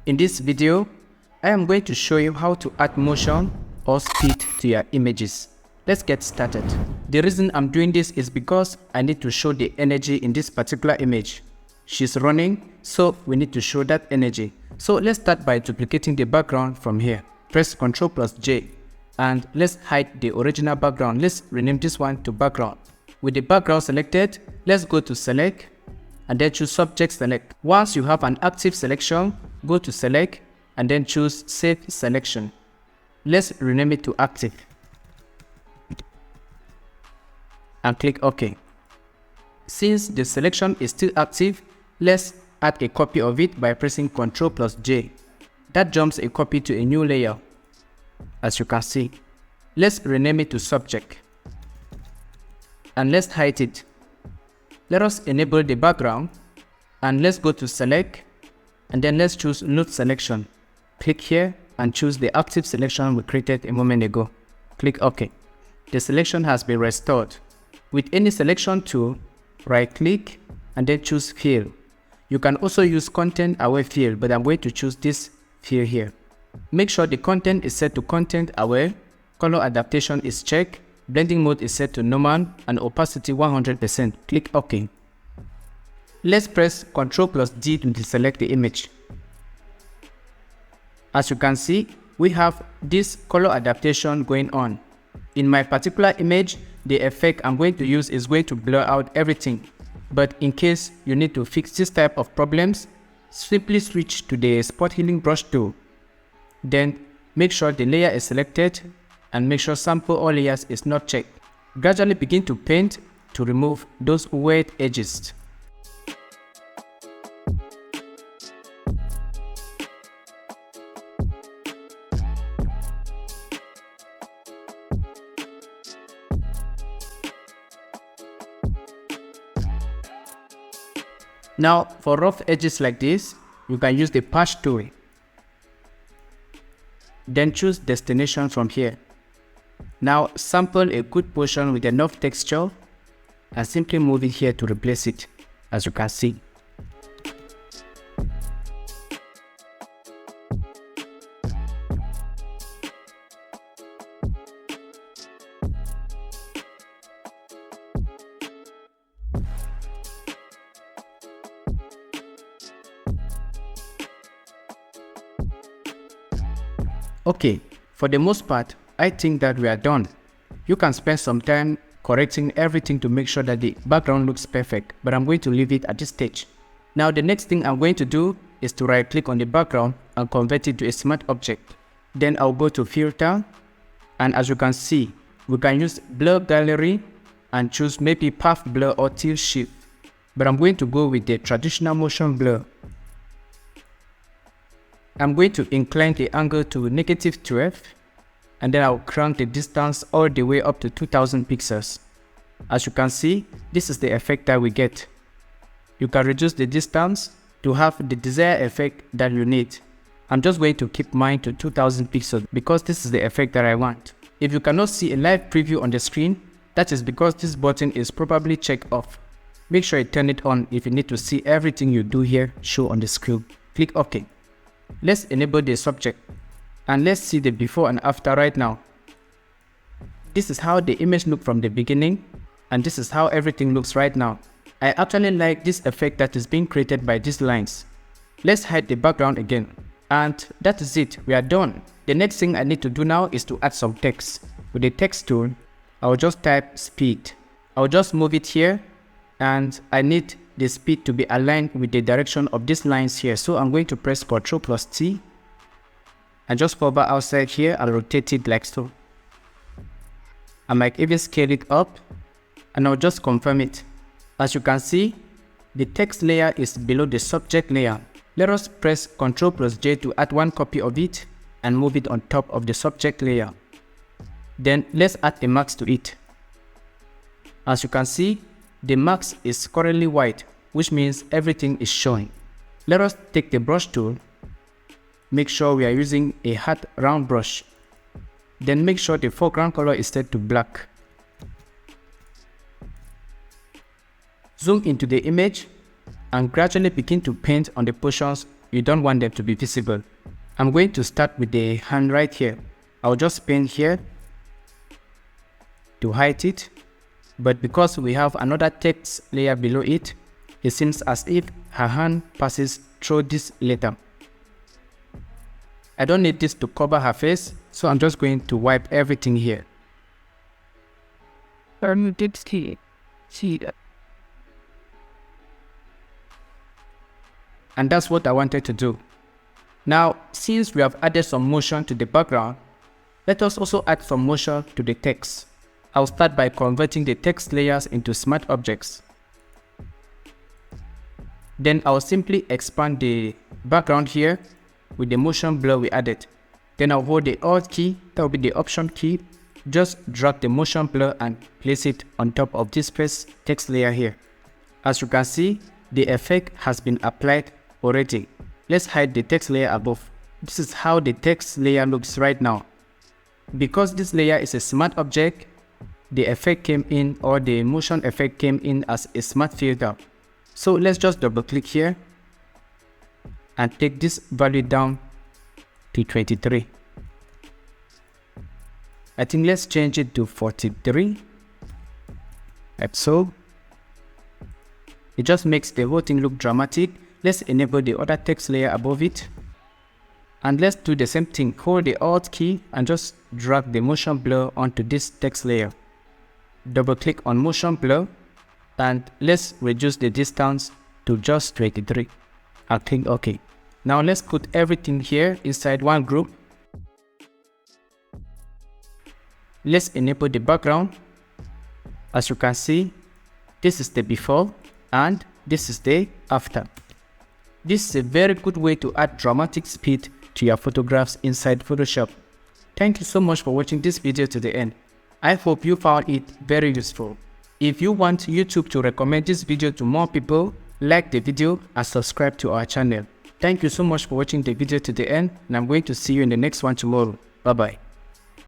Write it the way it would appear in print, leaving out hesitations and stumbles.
In this video, I am going to show you how to add motion or speed to your images. Let's get started. The reason I'm doing this is because I need to show the energy in this particular image. She's running, so we need to show that energy. So let's start by duplicating the background from here. Press Ctrl+J and let's hide the original background. Let's rename this one to background. With the background selected, let's go to select and then choose subject select. Once you have an active selection, go to select and then choose save selection. Let's rename it to active and click OK. Since the selection is still active, let's add a copy of it by pressing Ctrl+J. That jumps a copy to a new layer, as you can see. Let's rename it to subject and let's hide it. Let us enable the background and let's go to select and then let's choose node selection. Click here and choose the active selection we created a moment ago. Click OK. The selection has been restored. With any selection tool, right click and then choose fill. You can also use content aware fill, but I'm going to choose this fill here. Make sure the content is set to content aware, color adaptation is checked, blending mode is set to normal, and opacity 100%. Click OK. Let's press Ctrl+D to deselect the image. As you can see, we have this color adaptation going on. In my particular image, the effect I'm going to use is going to blur out everything. But in case you need to fix this type of problems, simply switch to the spot healing brush tool. Then make sure the layer is selected and make sure sample all layers is not checked. Gradually begin to paint to remove those weird edges. Now for rough edges like this, you can use the patch tool. Then choose destination from here. Now sample a good portion with enough texture and simply move it here to replace it, as you can see. Okay, for the most part, I think that we are done. You can spend some time correcting everything to make sure that the background looks perfect, but I'm going to leave it at this stage. Now the next thing I'm going to do is to right click on the background and convert it to a smart object. Then I'll go to filter, and as you can see, we can use blur gallery and choose maybe path blur or tilt shift, but I'm going to go with the traditional motion blur. I'm going to incline the angle to -12 and then I'll crank the distance all the way up to 2000 pixels. As you can see, this is the effect that we get. You can reduce the distance to have the desired effect that you need. I'm just going to keep mine to 2000 pixels because this is the effect that I want. If you cannot see a live preview on the screen, that is because this button is probably checked off. Make sure you turn it on if you need to see everything you do here show on the screen. Click OK. Let's enable the subject and let's see the before and after right now. This is how the image looked from the beginning and this is how everything looks right now. I actually like this effect that is being created by these lines. Let's hide the background again. And that is it, we are done. The next thing I need to do now is to add some text. With the text tool, I'll just type speed. I'll just move it here and I need the speed to be aligned with the direction of these lines here. So I'm going to press Ctrl+T and just hover outside here and rotate it like so. I might even scale it up and I'll just confirm it. As you can see, the text layer is below the subject layer. Let us press Ctrl+J to add one copy of it and move it on top of the subject layer. Then let's add a mask to it. As you can see, the mask is currently white, which means everything is showing. Let us take the brush tool. Make sure we are using a hard round brush. Then make sure the foreground color is set to black. Zoom into the image and gradually begin to paint on the portions you don't want them to be visible. I'm going to start with the hand right here. I'll just paint here to hide it, but because we have another text layer below it, it seems as if her hand passes through this letter. I don't need this to cover her face, so I'm just going to wipe everything here. And that's what I wanted to do. Now, since we have added some motion to the background, let us also add some motion to the text. I'll start by converting the text layers into smart objects. Then I'll simply expand the background here with the motion blur we added. Then I'll hold the Alt key, that will be the Option key. Just drag the motion blur and place it on top of this first text layer here. As you can see, the effect has been applied already. Let's hide the text layer above. This is how the text layer looks right now. Because this layer is a smart object, the effect came in, or the motion effect came in as a smart filter. So let's just double click here and take this value down to 23. I think let's change it to 43, like so. It just makes the whole thing look dramatic. Let's enable the other text layer above it. And let's do the same thing. Hold the Alt key and just drag the motion blur onto this text layer. Double click on motion blur and let's reduce the distance to just 23. I'll click OK. Now let's put everything here inside one group. Let's enable the background. As you can see, this is the before and this is the after. This is a very good way to add dramatic speed to your photographs inside Photoshop. Thank you so much for watching this video to the end. I hope you found it very useful. If you want YouTube to recommend this video to more people, like the video and subscribe to our channel. Thank you so much for watching the video to the end, and I'm going to see you in the next one tomorrow. Bye bye.